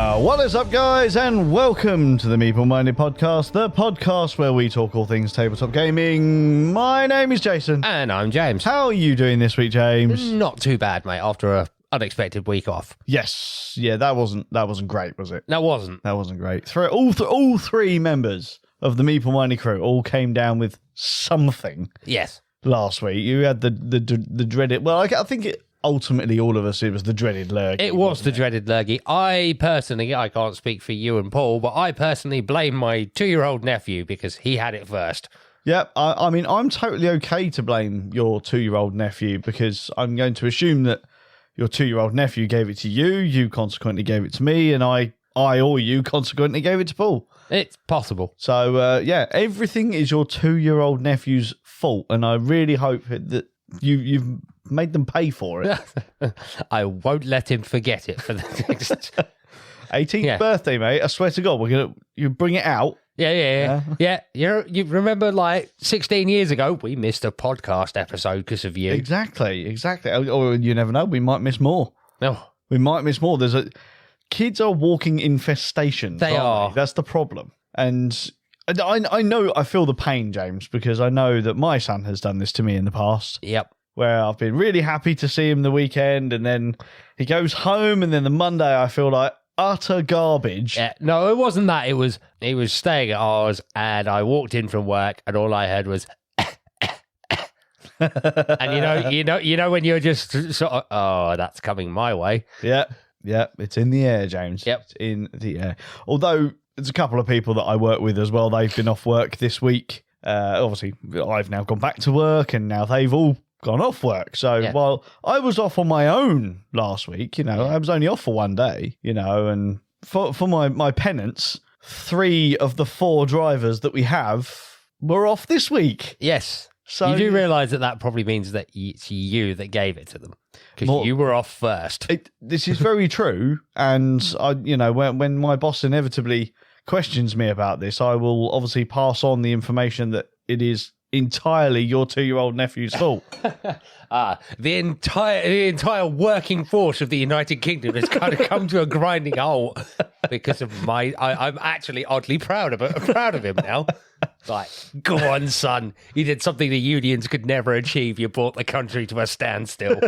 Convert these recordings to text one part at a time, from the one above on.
What is up, guys, and welcome to the Meeple Minded podcast, the podcast where we talk all things tabletop gaming. My name is Jason. And I'm James. How are you doing this week, James? Not too bad, mate, after a unexpected week off. Yes. Yeah, that wasn't great, was it? That wasn't. That wasn't great. All three members of the Meeple Minded crew all came down with something Yes. last week. You had the dreaded... Well, I think ultimately all of us, it was the dreaded lurgi. It was the dreaded lurgi. I can't speak for you and Paul, but I personally blame my 2-year-old nephew because he had it first. Yeah, I mean, I'm totally okay to blame your 2-year-old nephew because I'm going to assume that your 2-year-old nephew gave it to you, you consequently gave it to me, and I or you consequently gave it to Paul. It's possible. So, yeah, everything is your 2-year-old nephew's fault, and I really hope that you've made them pay for it. I won't let him forget it for the next 18th birthday, mate. I swear to God, you bring it out. Yeah. You remember, like 16 years ago, we missed a podcast episode because of you. Exactly. Or you never know, we might miss more. No, we might miss more. Kids are walking infestations. They are. That's the problem. And I know I feel the pain, James, because I know that my son has done this to me in the past. Yep. Where I've been really happy to see him the weekend, and then he goes home, and then the Monday I feel like utter garbage. Yeah, no, it wasn't that. He was staying at ours, and I walked in from work, and all I heard was, and you know when you're just sort of, oh, that's coming my way. Yeah, it's in the air, James. Yep, it's in the air. Although there's a couple of people that I work with as well. They've been off work this week. Obviously, I've now gone back to work, and now they've all gone off work. So while I was off on my own last week, I was only off for one day, and for my penance, 3 of the 4 drivers that we have were off this week. Yes. So you do realise that probably means that it's you that gave it to them because you were off first. This is very true. And I, when my boss inevitably questions me about this, I will obviously pass on the information that it is entirely your 2-year-old nephew's fault. The entire working force of the United Kingdom has kind of come to a grinding halt because of I'm actually oddly proud of him now. Like, go on, son. You did something the unions could never achieve. You brought the country to a standstill.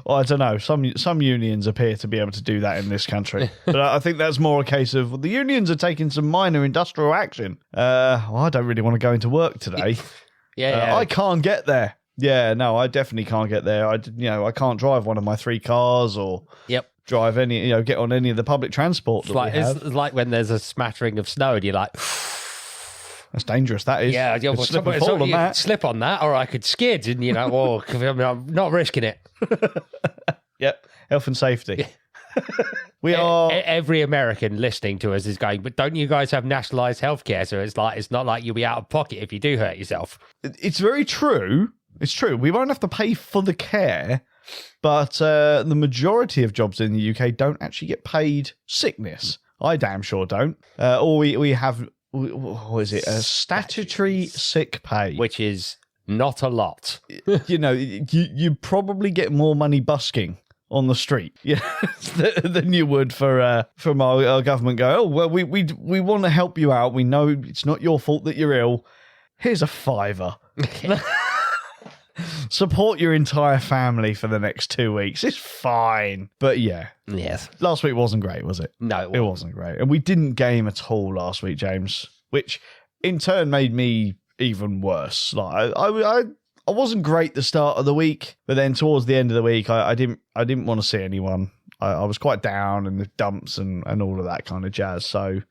Well, I don't know. Some unions appear to be able to do that in this country. But I think that's more a case of the unions are taking some minor industrial action. I don't really want to go into work today. I can't get there. Yeah, no, I definitely can't get there. I can't drive one of my 3 cars or drive any, get on any of the public transport that we have. It's like when there's a smattering of snow and you're like... That's dangerous, that is. Yeah, slip on that, or I could skid, and I'm not risking it. Yep, health and safety. We are. Every American listening to us is going, but don't you guys have nationalised healthcare? So it's not like you'll be out of pocket if you do hurt yourself. It's very true. It's true. We won't have to pay for the care, but the majority of jobs in the UK don't actually get paid sickness. I damn sure don't. Or we have. What is it? A statutory sick pay, which is not a lot. You probably get more money busking on the street than you would from our government. Go, oh well, we want to help you out. We know it's not your fault that you're ill. Here's a £5. Support your entire family for the next 2 weeks. It's fine. But yes. Last week wasn't great, was it? No, it wasn't great. And we didn't game at all last week, James, which in turn made me even worse. Like I wasn't great the start of the week, but then towards the end of the week, I didn't want to see anyone. I was quite down in the dumps and all of that kind of jazz. So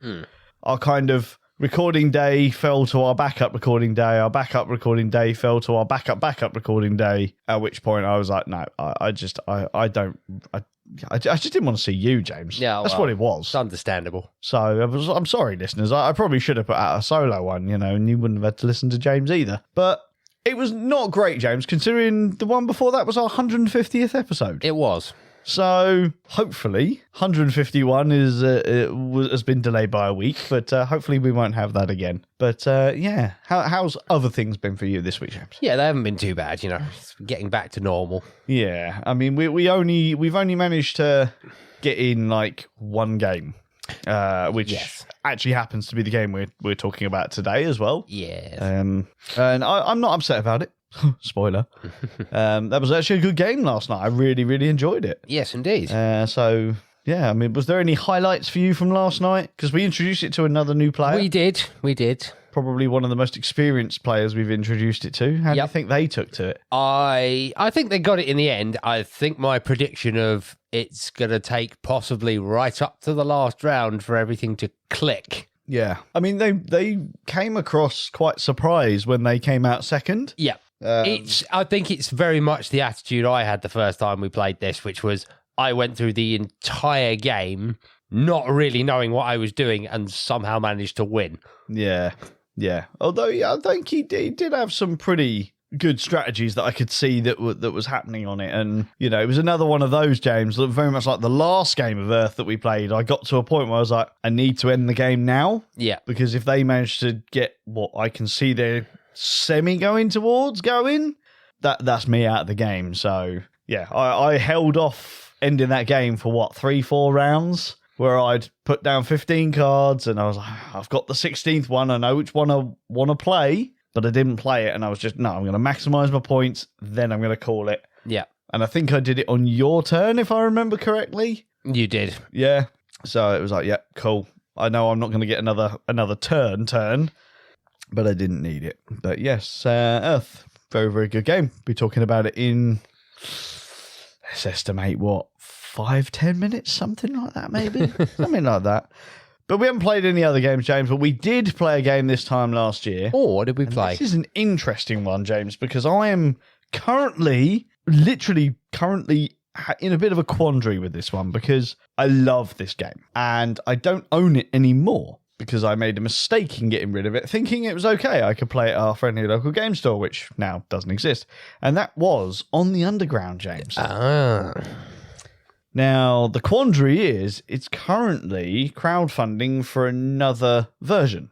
our kind of recording day fell to our backup recording day. Our backup recording day fell to our backup recording day. At which point I was like, no, I just didn't want to see you, James. Yeah, that's what it was. It's understandable. So I'm sorry, listeners. I probably should have put out a solo one, and you wouldn't have had to listen to James either. But it was not great, James, considering the one before that was our 150th episode. It was. So hopefully 151 has been delayed by a week, but hopefully we won't have that again. But how's other things been for you this week, James? Yeah, they haven't been too bad, It's getting back to normal. Yeah, I mean we've only managed to get in like one game, which actually happens to be the game we're talking about today as well. Yes. And I'm not upset about it. Spoiler. That was actually a good game last night. I really, really enjoyed it. Yes, indeed. So, yeah, I mean, was there any highlights for you from last night? Because we introduced it to another new player. We did. Probably one of the most experienced players we've introduced it to. How do you think they took to it? I think they got it in the end. I think my prediction of it's going to take possibly right up to the last round for everything to click. Yeah. I mean, they came across quite surprised when they came out second. Yeah. I think it's very much the attitude I had the first time we played this, which was I went through the entire game not really knowing what I was doing and somehow managed to win. Yeah. Although, I think he did have some pretty good strategies that I could see that was happening on it. And, it was another one of those games, very much like the last game of Earth that we played. I got to a point where I was like, I need to end the game now. Yeah. Because if they manage to get what I can see they're going, that's me out of the game. So, yeah, I held off ending that game for 3-4 rounds where I'd put down 15 cards and I was like, I've got the 16th one. I know which one I want to play, but I didn't play it. And I was just, no, I'm going to maximize my points. Then I'm going to call it. Yeah. And I think I did it on your turn, if I remember correctly. You did. Yeah. So it was like, yeah, cool. I know I'm not going to get another turn, but I didn't need it. But yes, Earth, very, very good game. Be talking about it in, let's estimate 5-10 minutes, something like that, maybe. Something like that. But we haven't played any other games, James, but we did play a game this time last year. Oh, what did we play? This is an interesting one, James, because I am literally currently in a bit of a quandary with this one because I love this game and I don't own it anymore because I made a mistake in getting rid of it, thinking it was okay. I could play at our friendly local game store, which now doesn't exist. And that was On the Underground, James. Now, the quandary is it's currently crowdfunding for another version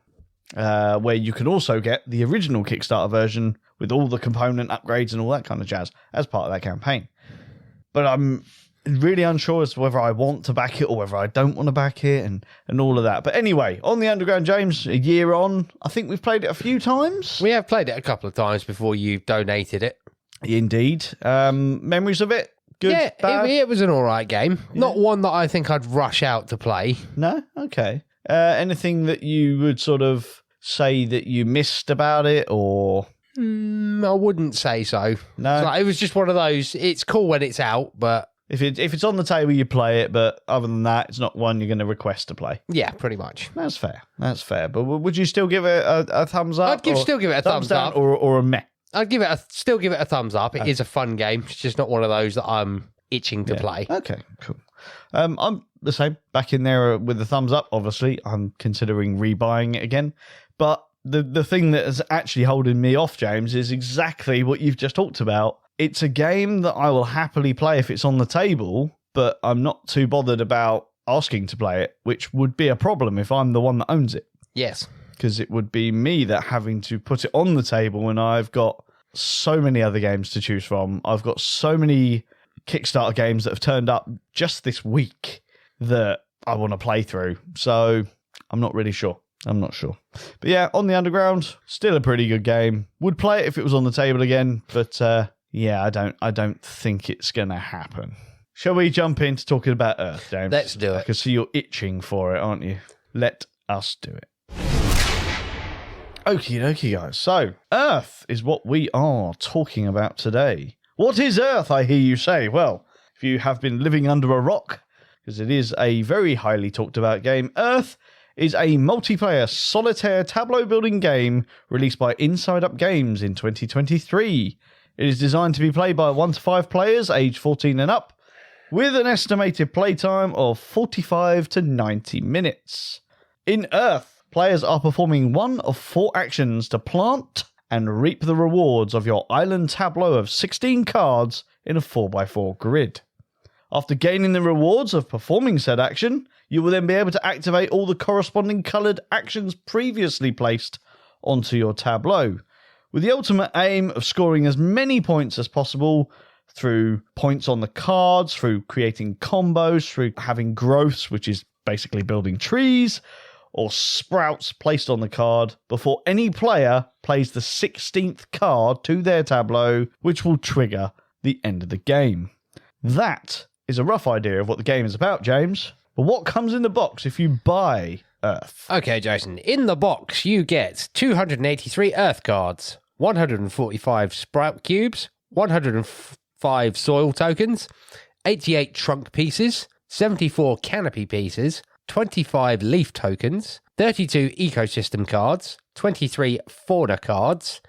where you can also get the original Kickstarter version with all the component upgrades and all that kind of jazz as part of that campaign. But I'm really unsure as to whether I want to back it or whether I don't want to back it and all of that. But anyway, On the Underground, James, a year on, I think we've played it a few times. We have played it a couple of times before you donated it. Indeed. Memories of it? Good, yeah, bad? It was an all right game. Yeah. Not one that I think I'd rush out to play. No? Okay. Anything that you would sort of say that you missed about it or... I wouldn't say so. No? It was just one of those, it's cool when it's out, but... If it's on the table, you play it, but other than that, it's not one you're going to request to play. Yeah, pretty much. That's fair. But would you still give it a thumbs up? I'd still give it a thumbs down up. Or a meh? I'd still give it a thumbs up. It is a fun game. It's just not one of those that I'm itching to play. Okay, cool. I'm the same. Back in there with the thumbs up, obviously. I'm considering rebuying it again. But the thing that is actually holding me off, James, is exactly what you've just talked about. It's a game that I will happily play if it's on the table, but I'm not too bothered about asking to play it, which would be a problem if I'm the one that owns it. Yes. Because it would be me that having to put it on the table when I've got so many other games to choose from. I've got so many Kickstarter games that have turned up just this week that I want to play through. So I'm not really sure. But yeah, On the Underground, still a pretty good game. Would play it if it was on the table again, but yeah, I don't think it's going to happen. Shall we jump into talking about Earth, James? Let's do it. I can see you're itching for it, aren't you? Let us do it. Okie dokie, guys. So, Earth is what we are talking about today. What is Earth, I hear you say? Well, if you have been living under a rock, because it is a very highly talked about game, Earth is a multiplayer solitaire tableau building game released by Inside Up Games in 2023. It is designed to be played by 1 to 5 players aged 14 and up, with an estimated playtime of 45 to 90 minutes. In Earth, players are performing one of 4 actions to plant and reap the rewards of your island tableau of 16 cards in a 4x4 grid. After gaining the rewards of performing said action, you will then be able to activate all the corresponding coloured actions previously placed onto your tableau, with the ultimate aim of scoring as many points as possible through points on the cards, through creating combos, through having growths, which is basically building trees, or sprouts placed on the card before any player plays the 16th card to their tableau, which will trigger the end of the game. That is a rough idea of what the game is about, James. But what comes in the box if you buy Earth? Okay, Jason. In the box, you get 283 Earth cards, 145 Sprout cubes, 105 soil tokens, 88 trunk pieces, 74 canopy pieces, 25 leaf tokens, 32 ecosystem cards, 23 fauna cards,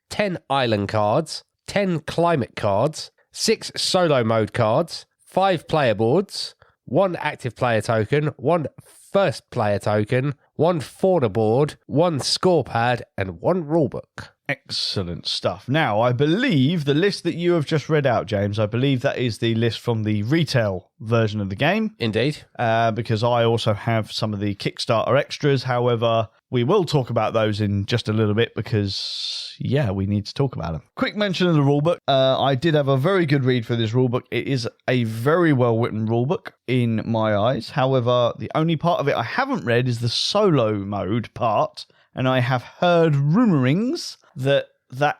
10 island cards, 10 climate cards, 6 solo mode cards, 5 player boards, 1 active player token, 1 first player token, 1 fauna board, 1 score pad, and 1 rulebook. Excellent stuff. Now, I believe the list that you have just read out, James, I believe that is the list from the retail version of the game. Indeed. Because I also have some of the Kickstarter extras. However, we will talk about those in just a little bit because, yeah, we need to talk about them. Quick mention of the rulebook. I did have a very good read for this rulebook. It is a very well-written rulebook in my eyes. However, the only part of it I haven't read is the solo mode part, and I have heard rumorings that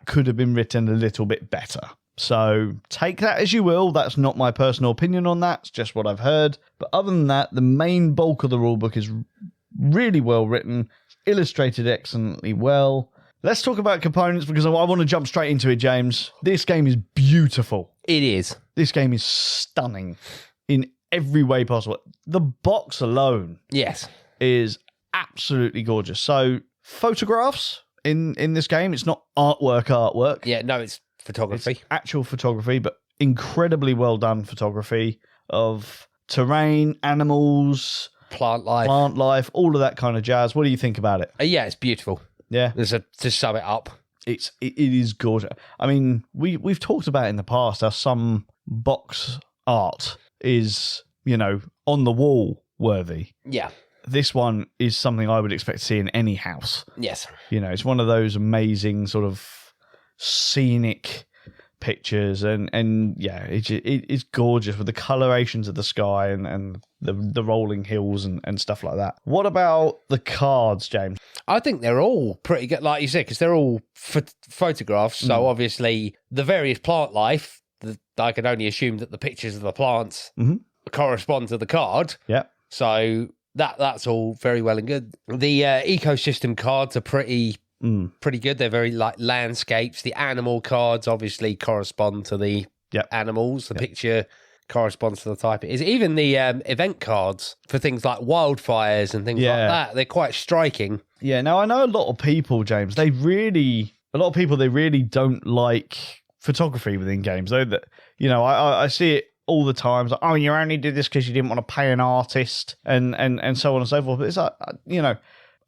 could have been written a little bit better. So take that as you will. That's not my personal opinion on that. It's just what I've heard. But other than that, the main bulk of the rulebook is really well written, illustrated excellently well. Let's talk about components because I want to jump straight into it, James. This game is beautiful. It is. This game is stunning in every way possible. The box alone, yes, is absolutely gorgeous. So photographs in this game, it's not artwork. Yeah, no, it's photography. It's actual photography, but incredibly well done photography of terrain, animals, plant life, all of that kind of jazz. What do you think about it? Yeah, it's beautiful. Yeah, to sum it up, it is gorgeous. I mean, we've talked about in the past how some box art is, on the wall worthy. Yeah. This one is something I would expect to see in any house. Yes. It's one of those amazing sort of scenic pictures, and yeah, it's gorgeous with the colorations of the sky and the rolling hills and stuff like that. What about the cards, James? I think they're all pretty good, like you said, because they're all photographs. So obviously the various plant life, I can only assume that the pictures of the plants correspond to the card. Yeah. So that's all very well and good. The ecosystem cards are pretty good. They're very like landscapes. The animal cards obviously correspond to the animals. The picture corresponds to the type it is. Even the event cards for things like wildfires and things like that, they're quite striking. Yeah. Now, I know a lot of people, James, they really don't like photography within games. Though that I see it all the time. It's like, oh, you only did this because you didn't want to pay an artist and so on and so forth. But it's like,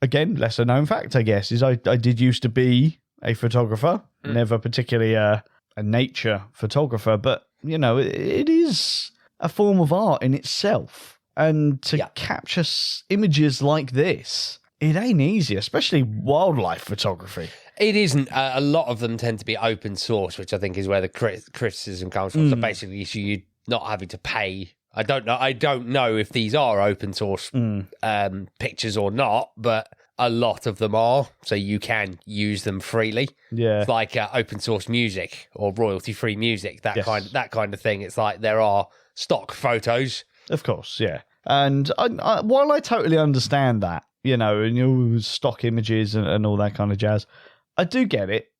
again, lesser known fact, I guess, is I did used to be a photographer, never particularly a nature photographer, but, it is a form of art in itself. And to capture images like this, it ain't easy, especially wildlife photography. It isn't. A lot of them tend to be open source, which I think is where the criticism comes from. So basically, you're not having to pay. I don't know if these are open source pictures or not, but a lot of them are, so you can use them freely. Yeah, it's like open source music or royalty free music, that kind of thing. It's like there are stock photos, of course. Yeah, and while I totally understand that, and stock images and all that kind of jazz, I do get it.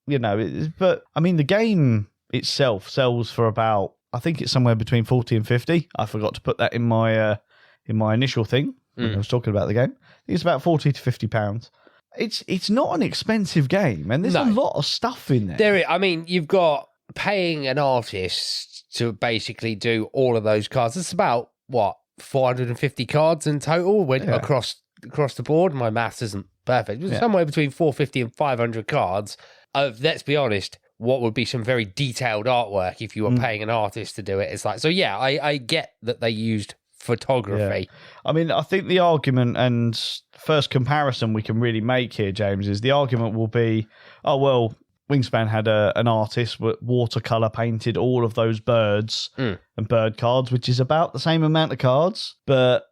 But I mean, the game itself sells for about, I think it's somewhere between 40 and 50. I forgot to put that in my initial thing when I was talking about the game. I think it's about 40 to 50 pounds. It's not an expensive game, and there's a lot of stuff in there. I mean, you've got paying an artist to basically do all of those cards. It's about 450 cards in total across the board. My maths isn't perfect. It's somewhere between 450 and 500 cards. Let's be honest, what would be some very detailed artwork if you were paying an artist to do it? It's like, so yeah, I get that they used photography. Yeah. I mean, I think the argument and first comparison we can really make here, James, is the argument will be, oh, well, Wingspan had an artist watercolor painted all of those birds and bird cards, which is about the same amount of cards. But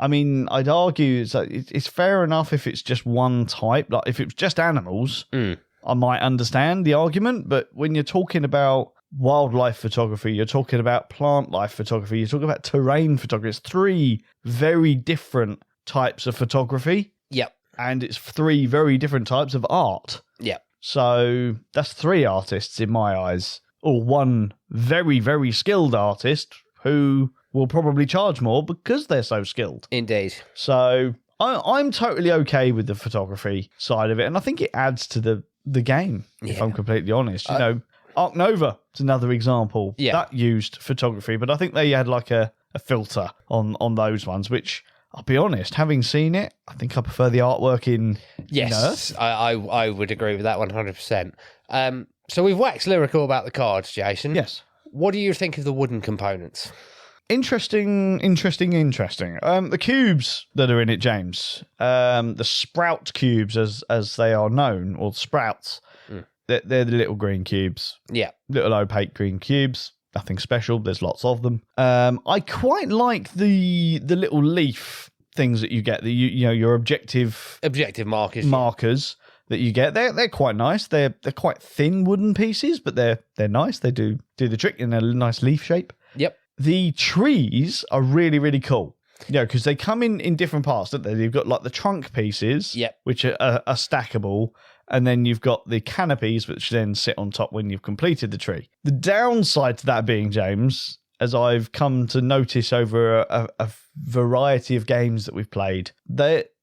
I mean, I'd argue it's fair enough if it's just one type. Like if it's just animals, I might understand the argument. But when you're talking about wildlife photography, you're talking about plant life photography, you're talking about terrain photography. It's 3 very different types of photography. Yep. And it's 3 very different types of art. Yep. So that's 3 artists in my eyes, or 1 very, very skilled artist who will probably charge more because they're so skilled. Indeed. So I'm totally okay with the photography side of it, and I think it adds to the game, if I'm completely honest. You know, Arc Nova is another example. Yeah. That used photography, but I think they had like a filter on those ones, which, I'll be honest, having seen it, I think I prefer the artwork in Earth. I would agree with that 100%. So we've waxed lyrical about the cards, Jason. Yes. What do you think of the wooden components? Interesting. The cubes that are in it, James, the sprout cubes as they are known, or sprouts, they're the little green cubes. Yeah. Little opaque green cubes. Nothing special. There's lots of them. I quite like the little leaf things that you get. You know, your objective markers that you get. They're quite nice. They're quite thin wooden pieces, but they're nice. They do the trick in a nice leaf shape. Yep. The trees are really, really cool. Yeah, because they come in different parts, don't they? You've got like the trunk pieces, which are stackable, and then you've got the canopies, which then sit on top when you've completed the tree. The downside to that being, James, as I've come to notice over a variety of games that we've played,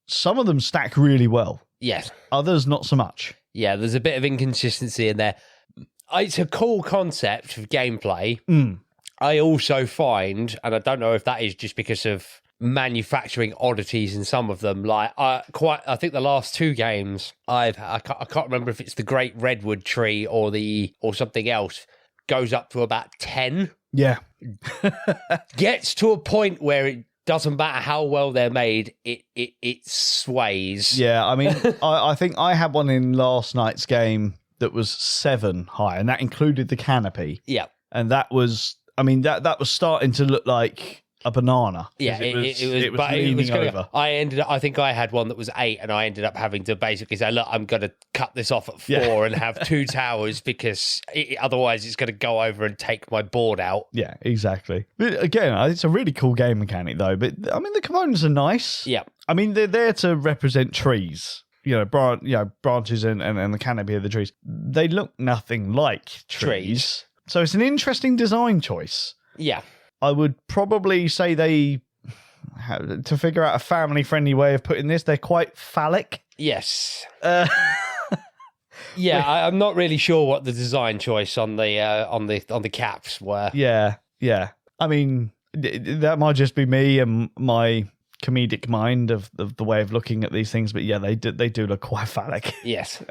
some of them stack really well. Yes. Others, not so much. Yeah, there's a bit of inconsistency in there. It's a cool concept of gameplay. I also find, and I don't know if that is just because of manufacturing oddities in some of them, like I think the last 2 games I can't remember if it's the Great Redwood Tree or something else, goes up to about 10. Yeah. Gets to a point where it doesn't matter how well they're made, it sways. Yeah, I mean, I think I had one in last night's game that was 7 high, and that included the canopy. Yeah. And that was, I mean, that was starting to look like a banana. Yeah, it was leaning over. I think I had one that was 8, and I ended up having to basically say, look, I'm going to cut this off at 4 and have 2 towers because otherwise it's going to go over and take my board out. Yeah, exactly. But again, it's a really cool game mechanic though. But I mean, the components are nice. Yeah. I mean, they're there to represent trees. You know, branches and the canopy of the trees. They look nothing like trees. So it's an interesting design choice. Yeah. I would probably say to figure out a family-friendly way of putting this, they're quite phallic. Yes. Yeah, I'm not really sure what the design choice on the caps were. Yeah. I mean, that might just be me and my comedic mind of the way of looking at these things, but yeah, they do look quite phallic. Yes.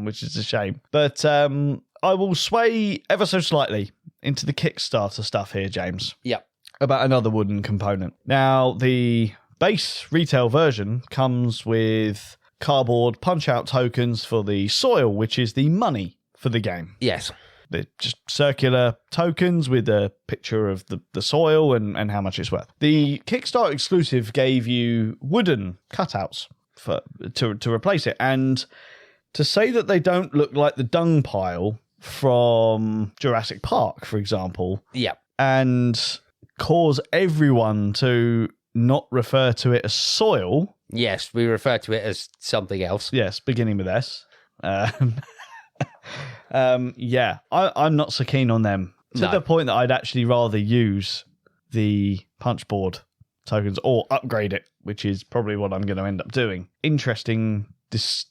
Which is a shame. But I will sway ever so slightly into the Kickstarter stuff here, James. Yep. About another wooden component. Now, the base retail version comes with cardboard punch-out tokens for the soil, which is the money for the game. Yes. They're just circular tokens with a picture of the soil and how much it's worth. The Kickstarter exclusive gave you wooden cutouts to replace it. And to say that they don't look like the dung pile from Jurassic Park, for example, and cause everyone to not refer to it as soil. Yes, we refer to it as something else. Yes, beginning with S. Yeah, I'm not so keen on them. To the point that I'd actually rather use the punchboard tokens or upgrade it, which is probably what I'm going to end up doing. Interesting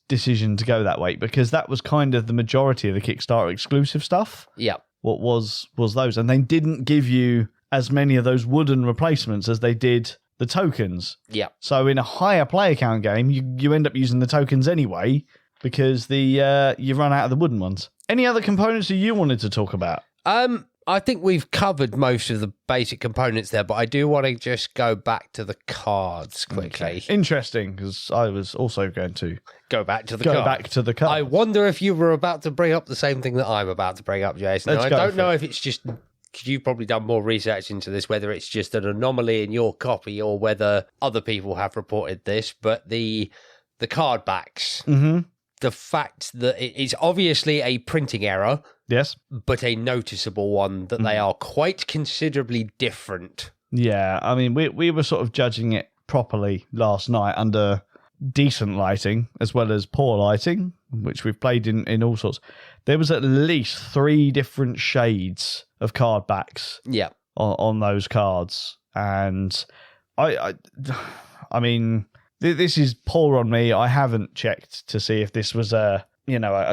decision to go that way, because that was kind of the majority of the Kickstarter exclusive stuff. Yeah. What was those? And they didn't give you as many of those wooden replacements as they did the tokens. Yeah. So in a higher player count game, you end up using the tokens anyway, because you run out of the wooden ones. Any other components that you wanted to talk about? I think we've covered most of the basic components there, but I do want to just go back to the cards quickly. Okay. Interesting, because I was also going to Go back to the cards. I wonder if you were about to bring up the same thing that I'm about to bring up, Jason. Now, I don't know if it's just... You've probably done more research into this, whether it's just an anomaly in your copy or whether other people have reported this, but the card backs, the fact that it's obviously a printing error, yes, but a noticeable one, that they are quite considerably different. Yeah, I mean, we were sort of judging it properly last night under decent lighting as well as poor lighting, which we've played in all sorts. There was at least 3 different shades of card backs on those cards. And I mean, this is poor on me. I haven't checked to see if this was a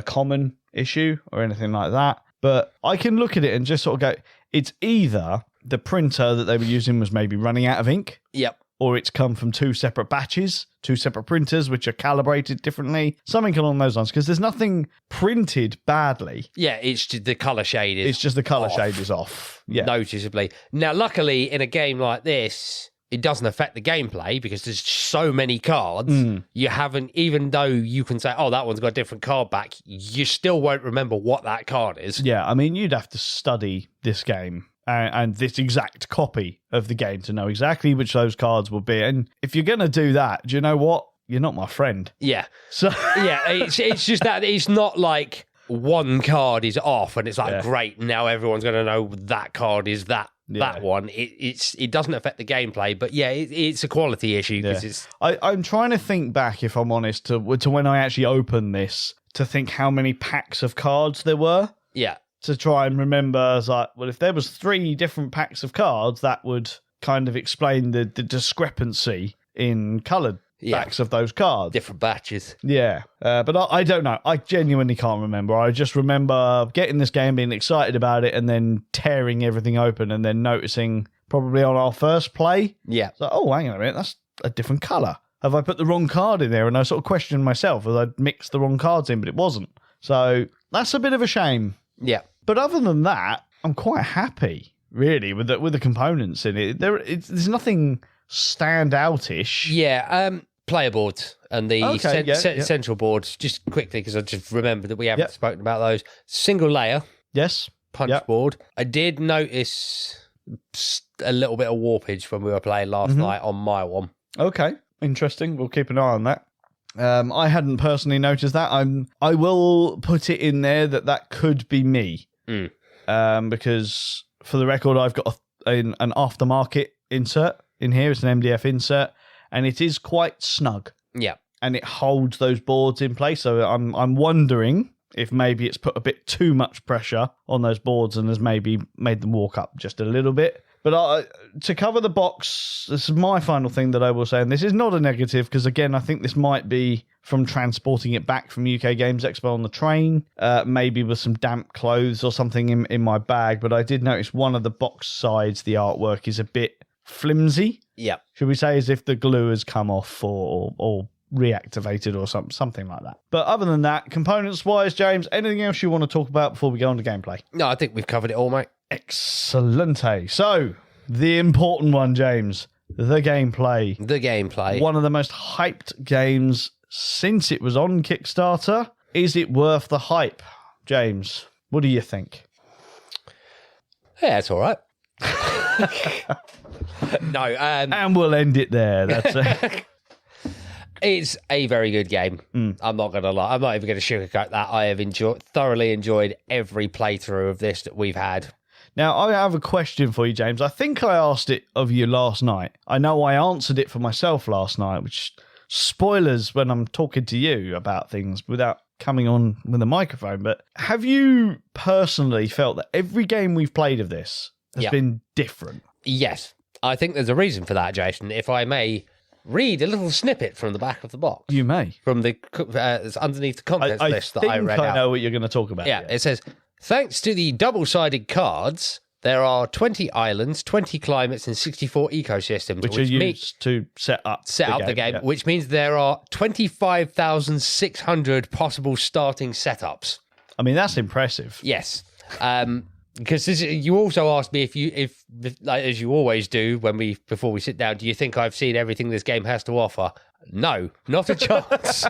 common issue or anything like that. But I can look at it and just sort of go, it's either the printer that they were using was maybe running out of ink. Yep. Or it's come from 2 separate batches, 2 separate printers, which are calibrated differently. Something along those lines, because there's nothing printed badly. Yeah, it's just the colour shade is It's just the colour shade is off. Yeah. Noticeably. Now, luckily, in a game like this, it doesn't affect the gameplay because there's so many cards. You haven't, even though you can say, oh, that one's got a different card back, you still won't remember what that card is. Yeah, I mean, you'd have to study this game and this exact copy of the game to know exactly which those cards will be. And if you're going to do that, do you know what? You're not my friend. Yeah. So yeah, it's just that it's not like one card is off and it's like, great, now everyone's going to know that card is that one. It doesn't affect the gameplay, but yeah, it's a quality issue. Because I'm trying to think back, if I'm honest, to when I actually opened this, to think how many packs of cards there were. Yeah. To try and remember, I was like, well, if there was 3 different packs of cards, that would kind of explain the discrepancy in coloured backs of those cards. Different batches. Yeah, but I don't know. I genuinely can't remember. I just remember getting this game, being excited about it, and then tearing everything open and then noticing, probably on our first play, like, oh, hang on a minute, that's a different colour. Have I put the wrong card in there? And I sort of questioned myself as I'd mixed the wrong cards in, but it wasn't. So that's a bit of a shame. Yeah. But other than that, I'm quite happy, really, with the components in it. There's nothing standout-ish. Yeah, player boards and the central boards, just quickly, because I just remembered that we haven't spoken about those. Single layer. Yes. Punch board. I did notice a little bit of warpage when we were playing last night on my one. Okay, interesting. We'll keep an eye on that. I hadn't personally noticed that. I will put it in there that could be me. Because for the record, I've got an aftermarket insert in here. It's an MDF insert, and it is quite snug. Yeah, and it holds those boards in place. So I'm wondering if maybe it's put a bit too much pressure on those boards and has maybe made them walk up just a little bit. But to cover the box, this is my final thing that I will say, and this is not a negative, because again, I think this might be from transporting it back from UK Games Expo on the train, maybe with some damp clothes or something in my bag. But I did notice one of the box sides, the artwork is a bit flimsy. Yeah. Should we say, as if the glue has come off or reactivated or something like that. But other than that, components-wise, James, anything else you want to talk about before we go on to gameplay? No, I think we've covered it all, mate. Excellente. So, the important one, James, the gameplay. The gameplay. One of the most hyped games since it was on Kickstarter. Is it worth the hype? James, what do you think? Yeah, it's all right. No. And we'll end it there. That's it. It's a very good game. I'm not going to lie. I'm not even going to sugarcoat that. I have thoroughly enjoyed every playthrough of this that we've had. Now, I have a question for you, James. I think I asked it of you last night. I know I answered it for myself last night, which spoilers when I'm talking to you about things without coming on with a microphone. But have you personally felt that every game we've played of this has been different? Yes. I think there's a reason for that, Jason. If I may read a little snippet from the back of the box. You may. From the underneath the contents list that I read out. I know what you're going to talk about. Yeah, it says, thanks to the double-sided cards, there are 20 islands, 20 climates, and 64 ecosystems. Which are used to set up the game, which means there are 25,600 possible starting setups. I mean, that's impressive. Yes. Because you also asked me if like, as you always do before we sit down, do you think I've seen everything this game has to offer? No, not a chance.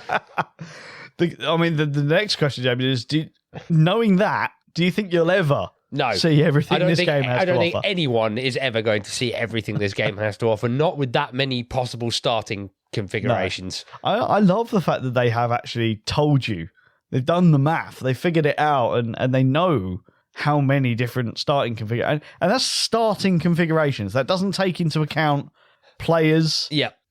The next question, Jamie, is: knowing that, do you think you'll ever see everything this game has to offer? I don't think anyone is ever going to see everything this game has to offer. Not with that many possible starting configurations. No. I love the fact that they have actually told you. They've done the math. They figured it out, and they know how many different starting configurations. And that's starting configurations. That doesn't take into account players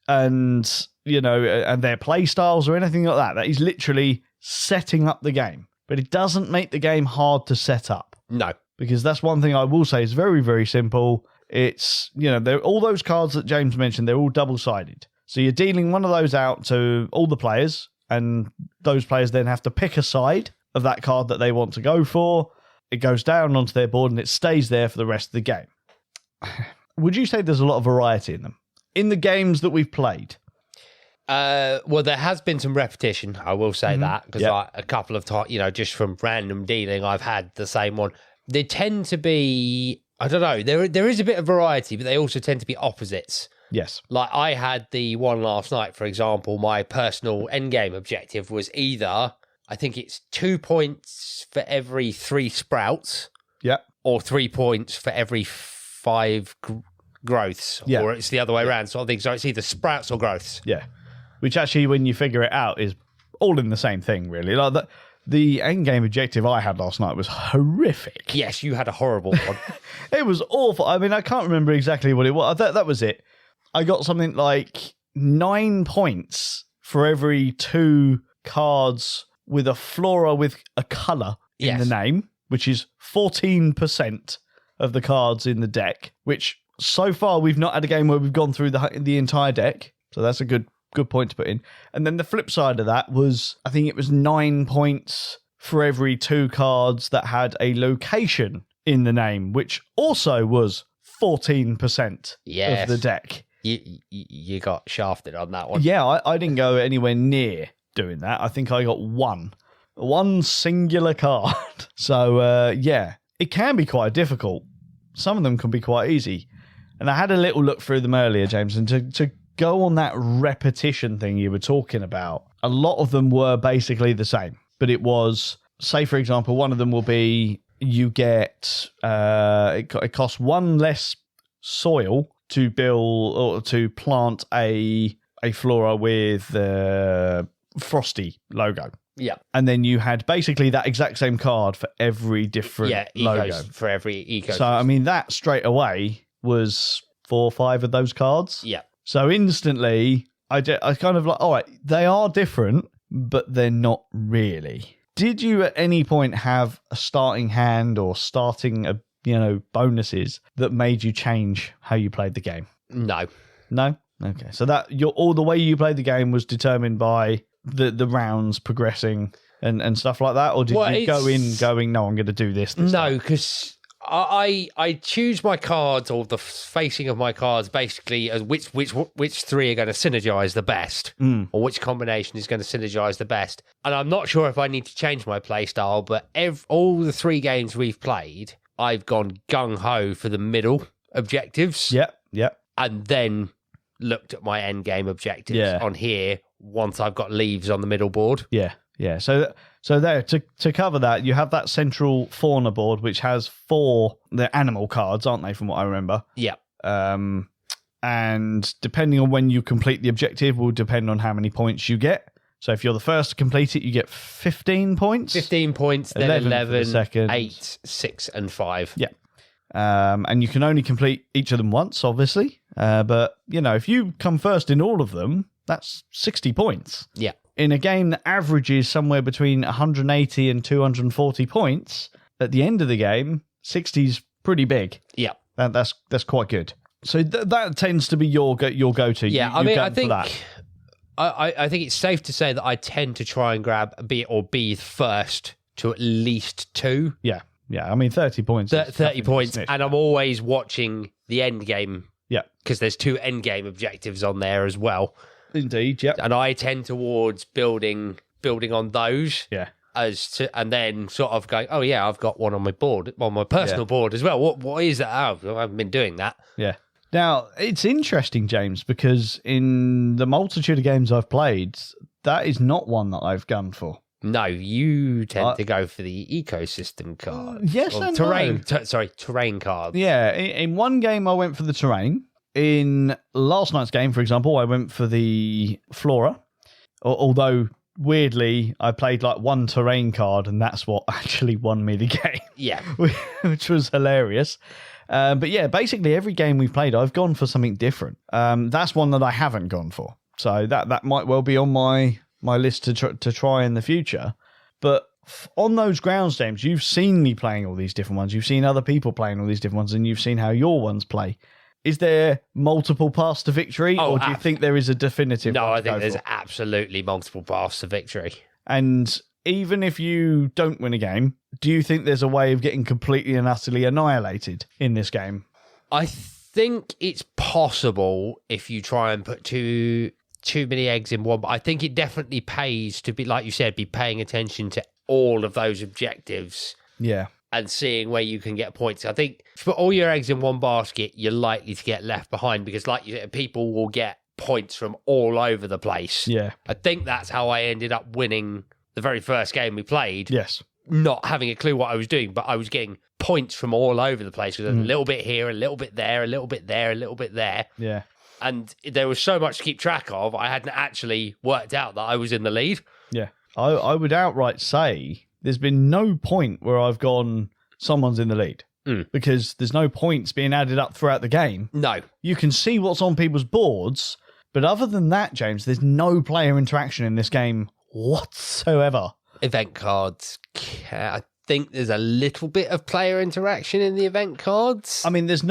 and, and their play styles or anything like that. That is literally setting up the game. But it doesn't make the game hard to set up. No. Because that's one thing I will say is very, very simple. It's, all those cards that James mentioned, they're all double-sided. So you're dealing one of those out to all the players, and those players then have to pick a side of that card that they want to go for. It goes down onto their board and it stays there for the rest of the game. Would you say there's a lot of variety in them? In the games that we've played? Well, there has been some repetition, I will say that, because a couple of times, just from random dealing, I've had the same one. They tend to be, I don't know, there is a bit of variety, but they also tend to be opposites. Yes. Like I had the one last night, for example, my personal endgame objective was either, I think it's 2 points for every 3 sprouts. Yeah. Or 3 points for every 5 growths. Yeah. Or it's the other way around sort of thing. So it's either sprouts or growths. Yeah. Which actually, when you figure it out, is all in the same thing, really. Like the end game objective I had last night was horrific. Yes, you had a horrible one. It was awful. I mean, I can't remember exactly what it was. That was it. I got something like 9 points for every 2 cards with a flora with a colour in the name, which is 14% of the cards in the deck, which so far we've not had a game where we've gone through the entire deck. So that's a good point to put in. And then the flip side of that was, I think it was 9 points for every 2 cards that had a location in the name, which also was 14% of the deck. You got shafted on that one. Yeah, I didn't go anywhere near doing that. I think I got one singular card. So, it can be quite difficult. Some of them can be quite easy. And I had a little look through them earlier, James, and to go on that repetition thing you were talking about, a lot of them were basically the same. But it was, say, for example, one of them will be you get, it costs 1 less soil to build or to plant a flora with the Frosty logo. Yeah. And then you had basically that exact same card for every different logo. For every eco. So, I mean, that straight away was 4 or 5 of those cards. Yeah. So instantly, I kind of like, all right, they are different, but they're not really. Did you at any point have a starting hand or starting bonuses that made you change how you played the game? No. Okay, so that all the way you played the game was determined by the rounds progressing and stuff like that, or did you go in going, no, I'm going to do this? No, because I choose my cards, or the facing of my cards, basically as which 3 are going to synergize the best, or which combination is going to synergize the best. And I'm not sure if I need to change my play style, but all the 3 games we've played, I've gone gung-ho for the middle objectives. Yep. And then looked at my end game objectives on here once I've got leaves on the middle board. Yeah. So there, to cover that, you have that central fauna board, which has 4, the animal cards, aren't they, from what I remember? Yeah. And depending on when you complete the objective will depend on how many points you get. So if you're the first to complete it, you get 15 points. 15 points, then 11, 8, 6, and 5. Yeah. And you can only complete each of them once, obviously. But, if you come first in all of them, that's 60 points. Yeah. In a game that averages somewhere between 180 and 240 points, at the end of the game, 60's pretty big. Yeah. That's quite good. So that tends to be your go-to. Yeah, I think I think it's safe to say that I tend to try and grab be first to at least 2. Yeah. I mean, 30 points. 30 points, and I'm always watching the end game. Yeah, because there's 2 end game objectives on there as well. Indeed, yeah. And I tend towards building on those. Yeah. and then sort of going, oh yeah, I've got one on my board, on my personal board as well. What is that? Oh, I haven't been doing that. Yeah. Now, it's interesting, James, because in the multitude of games I've played, that is not one that I've gone for. No, you tend to go for the ecosystem cards. Yes or and terrain. no. Terrain cards. Yeah, in one game I went for the terrain. In last night's game, for example, I went for the flora. Although, weirdly, I played like one terrain card, and that's what actually won me the game. Yeah. Which was hilarious. But yeah, basically every game we've played, I've gone for something different. That's one that I haven't gone for. So that might well be on my list to try in the future. But on those grounds, James, you've seen me playing all these different ones. You've seen other people playing all these different ones, and you've seen how your ones play. Is there multiple paths to victory, or do you think there is a definitive? No, one I think there's for? absolutely multiple paths to victory. And even if you don't win a game, do you think there's a way of getting completely and utterly annihilated in this game? I think it's possible if you try and put too many eggs in one. But I think it definitely pays to be, like you said, be paying attention to all of those objectives. Yeah. And seeing where you can get points. I think if you put all your eggs in one basket, you're likely to get left behind because, like you said, people will get points from all over the place. Yeah. I think that's how I ended up winning the very first game we played. Yes. Not having a clue what I was doing, but I was getting points from all over the place. Because a little bit here, a little bit there, a little bit there, a little bit there. Yeah. And there was so much to keep track of, I hadn't actually worked out that I was in the lead. Yeah. I would outright say there's been no point where I've gone, someone's in the lead. Because there's no points being added up throughout the game. No. You can see what's on people's boards, but other than that, James, there's no player interaction in this game whatsoever. Event cards. I think there's a little bit of player interaction in the event cards. I mean, there's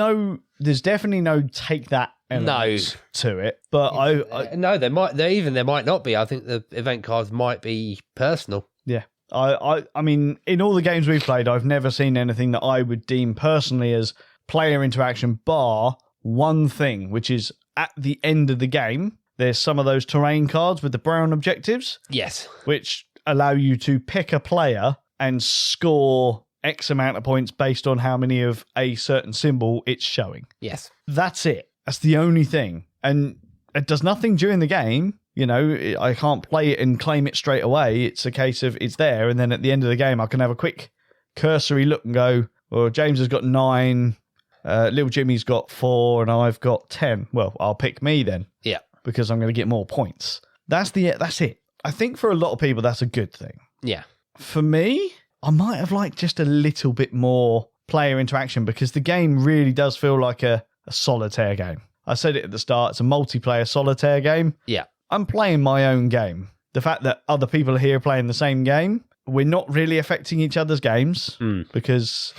definitely no take that element to it, but no, there might not be. I think the event cards might be personal. Yeah. I mean, in all the games we've played, I've never seen anything that I would deem personally as player interaction, bar one thing, which is at the end of the game, there's some of those terrain cards with the brown objectives. Yes. Which allow you to pick a player and score X amount of points based on how many of a certain symbol it's showing. Yes. That's it. That's the only thing. And it does nothing during the game. You know, I can't play it and claim it straight away. It's a case of it's there, and then at the end of the game, I can have a quick cursory look and go, well, James has got 9, little Jimmy's got 4, and I've got 10. Well, I'll pick me then. Yeah. Because I'm going to get more points. That's it. I think for a lot of people, that's a good thing. Yeah. For me, I might have liked just a little bit more player interaction because the game really does feel like a solitaire game. I said it at the start, it's a multiplayer solitaire game. Yeah. I'm playing my own game. The fact that other people are here playing the same game, we're not really affecting each other's games because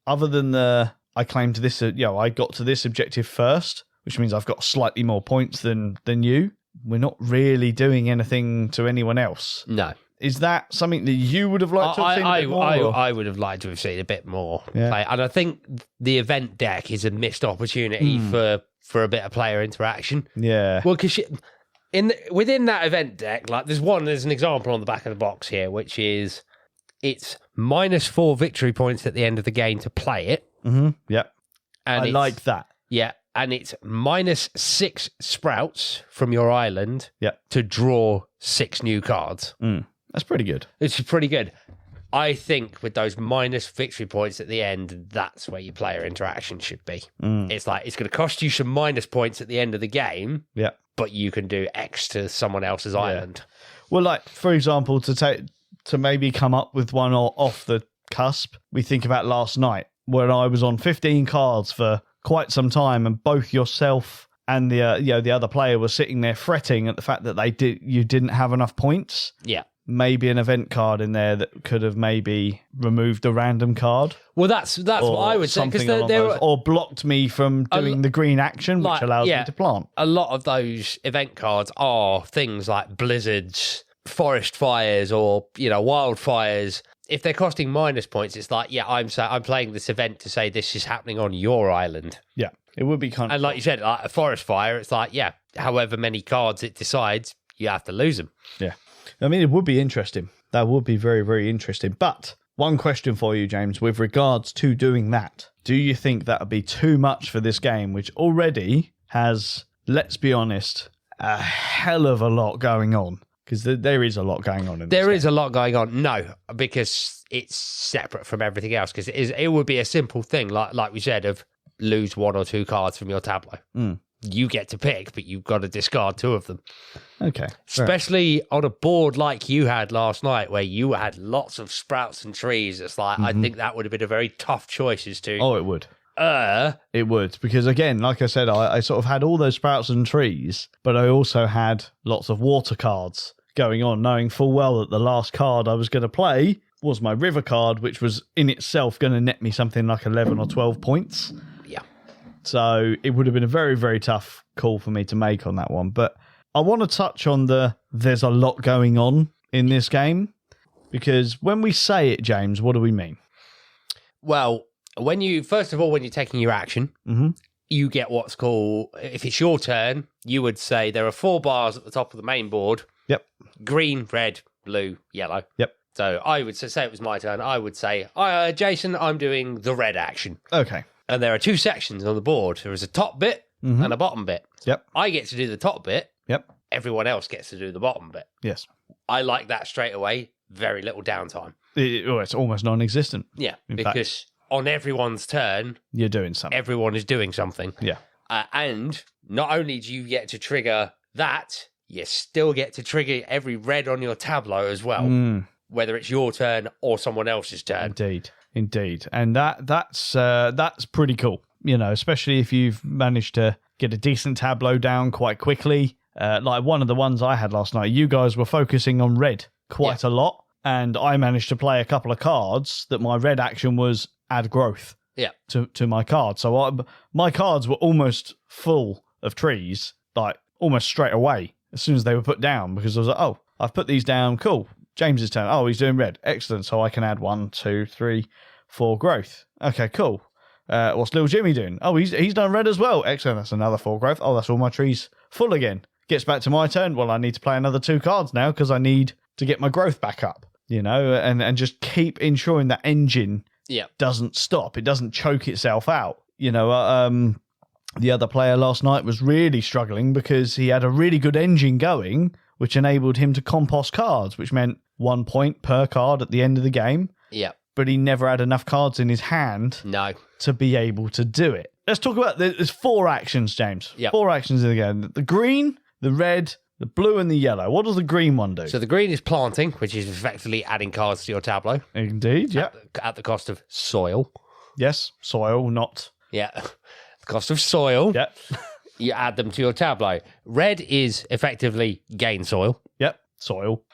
other than I claim to this, I got to this objective first, which means I've got slightly more points than you. We're not really doing anything to anyone else. No. Is that something that you would have liked to have seen a bit more? I would have liked to have seen a bit more play. And I think the event deck is a missed opportunity for a bit of player interaction. Yeah. Well, because within that event deck, like there's an example on the back of the box here, which is it's -4 victory points at the end of the game to play it. Mm-hmm. Yep. And I like that. Yeah. And it's -6 sprouts from your island to draw 6 new cards. That's pretty good. It's pretty good. I think with those minus victory points at the end, that's where your player interaction should be. It's like, it's going to cost you some minus points at the end of the game, but you can do X to someone else's island. Well, like, for example, to maybe come up with one off the cusp, we think about last night when I was on 15 cards for quite some time, and both yourself and the other player were sitting there fretting at the fact that you didn't have enough points. Yeah. Maybe an event card in there that could have maybe removed a random card. Well, that's what I would say, because or blocked me from doing the green action, which allows me to plant. A lot of those event cards are things like blizzards, forest fires, or wildfires. If they're costing minus points, it's like, I'm playing this event to say this is happening on your island. Yeah, it would be kind of. And like you said, like a forest fire, it's like, however many cards it decides, you have to lose them. Yeah. I mean, it would be interesting. That would be very, very interesting. But one question for you, James, with regards to doing that. Do you think that would be too much for this game, which already has, let's be honest, a hell of a lot going on? Because there is a lot going on in this There game. is a lot going on. No, because it's separate from everything else. Because it would be a simple thing, like we said, of lose 1 or 2 cards from your tableau. You get to pick, but you've got to discard 2 of them. Okay. Especially on a board like you had last night, where you had lots of sprouts and trees. It's like, I think that would have been a very tough choice as to... Oh, it would. It would, because again, like I said, I sort of had all those sprouts and trees, but I also had lots of water cards going on, knowing full well that the last card I was going to play was my river card, which was in itself going to net me something like 11 or 12 points. Yeah. So it would have been a very, very tough call for me to make on that one. But I want to touch on there's a lot going on in this game, because when we say it, James, what do we mean? Well, first of all, when you're taking your action, you get what's called, if it's your turn, you would say there are 4 bars at the top of the main board. Yep. Green, red, blue, yellow. Yep. So I would say it was my turn. I would say, Jason, I'm doing the red action. Okay. And there are 2 sections on the board. There is a top bit and a bottom bit. Yep. I get to do the top bit. Yep. Everyone else gets to do the bottom bit. Yes. I like that straight away. Very little downtime. It's almost non-existent. Yeah, In because on everyone's turn, you're doing something. everyone is doing something. Yeah. And not only do you get to trigger that, you still get to trigger every red on your tableau as well, whether it's your turn or someone else's turn. Indeed. And that's pretty cool, especially if you've managed to get a decent tableau down quite quickly. Like one of the ones I had last night, you guys were focusing on red quite a lot, and I managed to play a couple of cards that my red action was add growth to my card. So my cards were almost full of trees, like almost straight away as soon as they were put down, because I was like, oh, I've put these down. Cool. James's turn. Oh, he's doing red. Excellent. So I can add 1, 2, 3, 4 growth. Okay, cool. What's little Jimmy doing? Oh, he's done red as well. Excellent. That's another 4 growth. Oh, that's all my trees full again. Gets back to my turn. Well, I need to play another 2 cards now because I need to get my growth back up, and just keep ensuring that engine doesn't stop. It doesn't choke itself out. The other player last night was really struggling because he had a really good engine going, which enabled him to compost cards, which meant 1 point per card at the end of the game. Yeah. But he never had enough cards in his hand to be able to do it. Let's talk about, there's 4 actions, James. Yep. 4 actions in the game. The green, the red, the blue, and the yellow. What does the green one do? So the green is planting, which is effectively adding cards to your tableau. Indeed, yeah. At the cost of soil. Yes, soil, not... Yeah. The cost of soil. Yep. You add them to your tableau. Red is effectively gain soil. Yep, soil.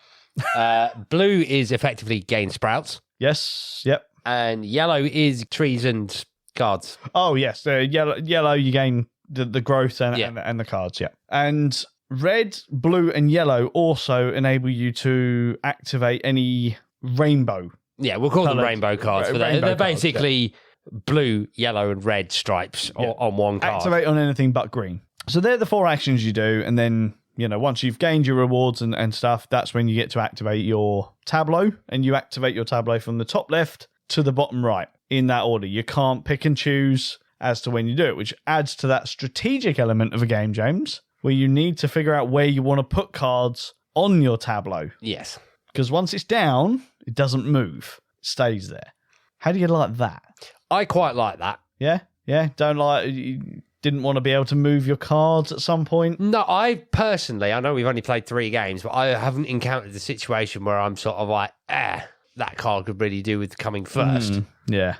Blue is effectively gain sprouts. Yes, yep. And yellow is trees and cards. Oh, yes. Yellow, you gain the growth and the cards, yeah. And red, blue, and yellow also enable you to activate any rainbow. Yeah, we'll call them rainbow cards. For that. They're basically blue, yellow, and red stripes on one card. Activate on anything but green. So they're the 4 actions you do, and then, once you've gained your rewards and stuff, that's when you get to activate your tableau, and you activate your tableau from the top left to the bottom right, in that order. You can't pick and choose as to when you do it, which adds to that strategic element of a game, James, where you need to figure out where you want to put cards on your tableau. Yes. Because once it's down, it doesn't move. It stays there. How do you like that? I quite like that. Yeah? Yeah? You didn't want to be able to move your cards at some point? No, I know we've only played 3 games, but I haven't encountered the situation where I'm sort of like, that card could really do with coming first. Yeah.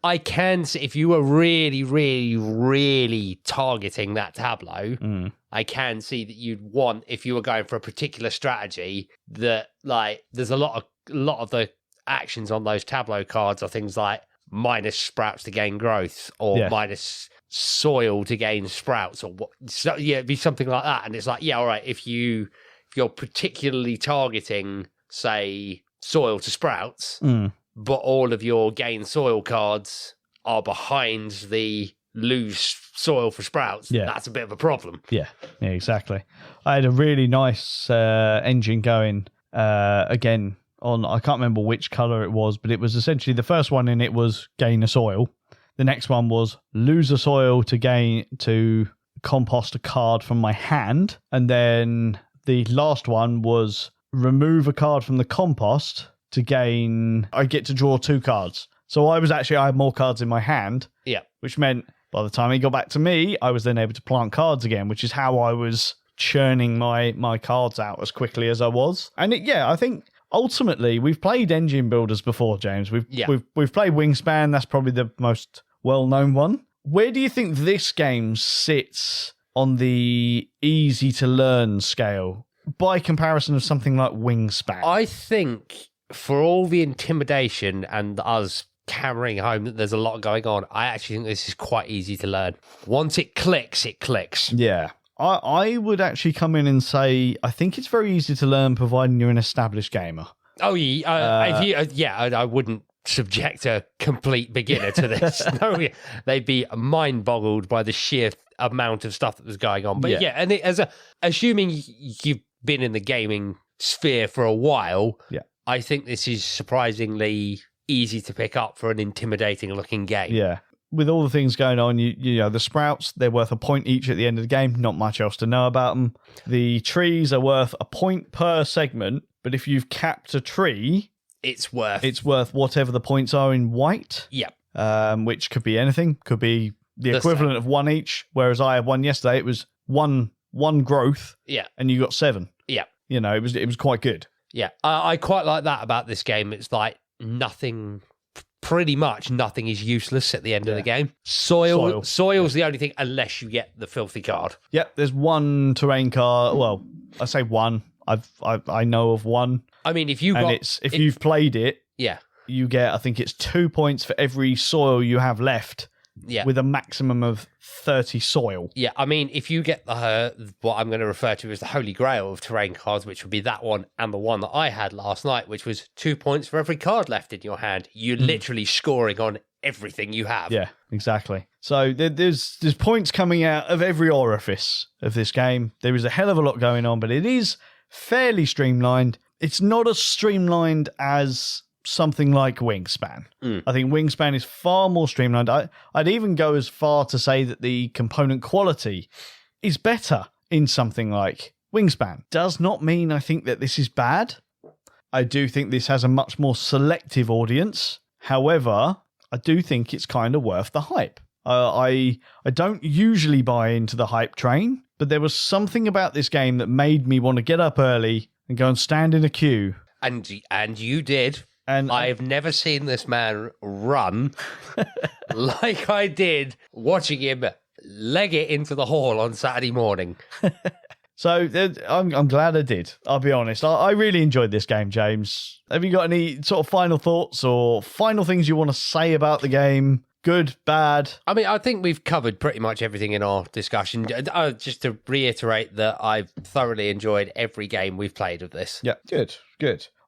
I can see if you were really, really, really targeting that tableau, I can see that you'd want, if you were going for a particular strategy, that like there's a lot of the actions on those tableau cards are things like minus sprouts to gain growth or minus soil to gain sprouts or what. So, it'd be something like that. And it's like, all right, if you're particularly targeting, say, soil to sprouts, but all of your gain soil cards are behind the lose soil for sprouts, that's a bit of a problem. Yeah, exactly. I had a really nice engine going again on, I can't remember which colour it was, but it was essentially the first one in it was gain a soil. The next one was lose a soil to compost a card from my hand. And then the last one was remove a card from the compost to gain, I get to draw 2 cards. So I had more cards in my hand. Yeah. Which meant by the time it got back to me, I was then able to plant cards again, which is how I was churning my cards out as quickly as I was. And I think ultimately we've played engine builders before, James. We've played Wingspan. That's probably the most well-known one. Where do you think this game sits on the easy to learn scale by comparison of something like Wingspan? I think for all the intimidation and us hammering home that there's a lot going on, I actually think this is quite easy to learn. Once it clicks, it clicks. Yeah. I would actually come in and say I think it's very easy to learn providing you're an established gamer. Oh, I wouldn't subject a complete beginner to this. No, they'd be mind-boggled by the sheer amount of stuff that was going on. But and assuming you've been in the gaming sphere for a while, I think this is surprisingly easy to pick up for an intimidating-looking game. Yeah. With all the things going on, you know, the sprouts, they're worth a point each at the end of the game. Not much else to know about them. The trees are worth a point per segment, but if you've capped a tree, it's worth whatever the points are in white. Yeah. Which could be anything. Could be the equivalent of 1 each. Whereas I had one yesterday, it was one growth. Yeah. And you got 7. Yeah. You know, it was quite good. Yeah. I quite like that about this game. It's like pretty much nothing is useless at the end of the game. Soil's the only thing, unless you get the filthy card. Yep, there's one terrain card. Well, I say one. I know of one. I mean, if you've played it, you get, I think it's 2 points for every soil you have left. Yeah. With a maximum of 30 soil. Yeah, I mean, if you get what I'm going to refer to as the holy grail of terrain cards, which would be that one and the one that I had last night, which was 2 points for every card left in your hand, you're literally scoring on everything you have. Yeah, exactly. So there's points coming out of every orifice of this game. There is a hell of a lot going on, but it is fairly streamlined. It's not as streamlined as something like Wingspan. I think Wingspan is far more streamlined. I'd even go as far to say that the component quality is better in something like Wingspan. Does not mean I think that this is bad. I do think this has a much more selective audience. However, I do think it's kind of worth the hype. I don't usually buy into the hype train, but there was something about this game that made me want to get up early and go and stand in a queue. And you did. And I've never seen this man run like I did watching him leg it into the hall on Saturday morning. So I'm glad I did. I'll be honest. I really enjoyed this game, James. Have you got any sort of final thoughts or final things you want to say about the game? Good, bad? I mean, I think we've covered pretty much everything in our discussion. Just to reiterate that I've thoroughly enjoyed every game we've played of this. Yeah, good.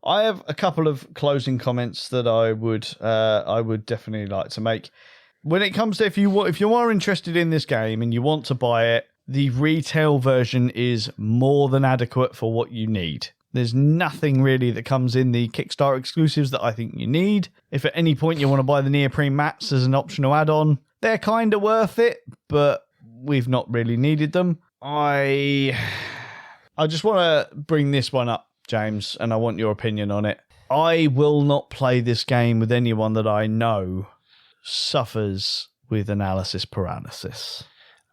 I have a couple of closing comments that I would definitely like to make. When it comes to if you are interested in this game and you want to buy it, the retail version is more than adequate for what you need. There's nothing really that comes in the Kickstarter exclusives that I think you need. If at any point you want to buy the neoprene mats as an optional add-on, they're kind of worth it, but we've not really needed them. I just want to bring this one up, James, and I want your opinion on it. I will not play this game with anyone that I know suffers with analysis paralysis.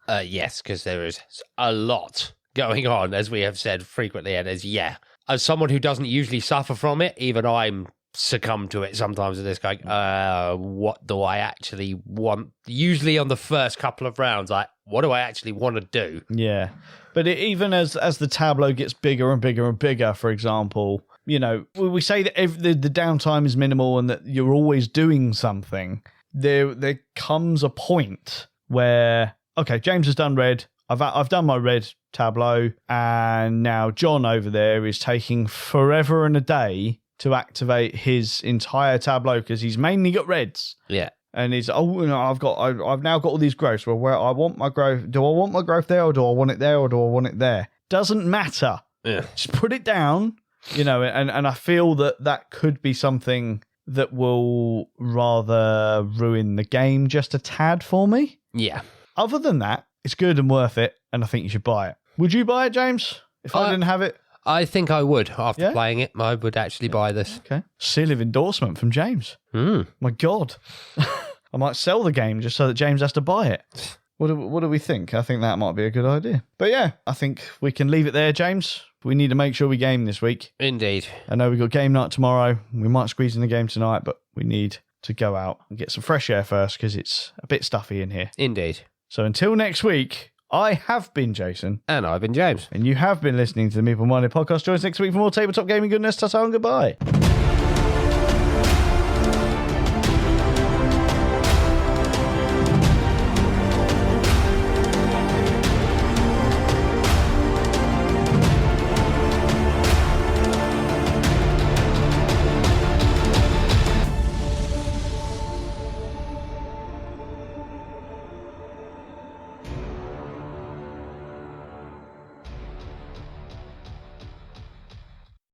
Yes, because there is a lot going on, as we have said frequently, and as someone who doesn't usually suffer from it, even I'm succumb to it sometimes with this going, what do I actually want? Usually on the first couple of rounds, what do I actually want to do? Yeah. But even as the tableau gets bigger and bigger and bigger, for example, you know, we say that the downtime is minimal and that you're always doing something. There comes a point where, okay, James has done red. I've done my red tableau, and now John over there is taking forever and a day to activate his entire tableau because he's mainly got reds. Yeah. And he's, I've now got all these growths. Well, where I want my growth, do I want my growth there, or do I want it there, or do I want it there? Doesn't matter. Yeah. Just put it down You know, and I feel that could be something that will rather ruin the game just a tad for me. Yeah. Other than that, it's good and worth it, and I think you should buy it. Would you buy it, James? If I didn't have it? I think I would. After playing it, I would actually buy this. Okay. Seal of endorsement from James. My God. I might sell the game just so that James has to buy it. What do we think? I think that might be a good idea. But yeah, I think we can leave it there, James. We need to make sure we game this week. Indeed. I know we've got game night tomorrow. We might squeeze in the game tonight, but we need to go out and get some fresh air first because it's a bit stuffy in here. Indeed. So until next week, I have been Jason. And I've been James. And you have been listening to the Meeple Minded podcast. Join us next week for more tabletop gaming goodness. Ta-ta and goodbye.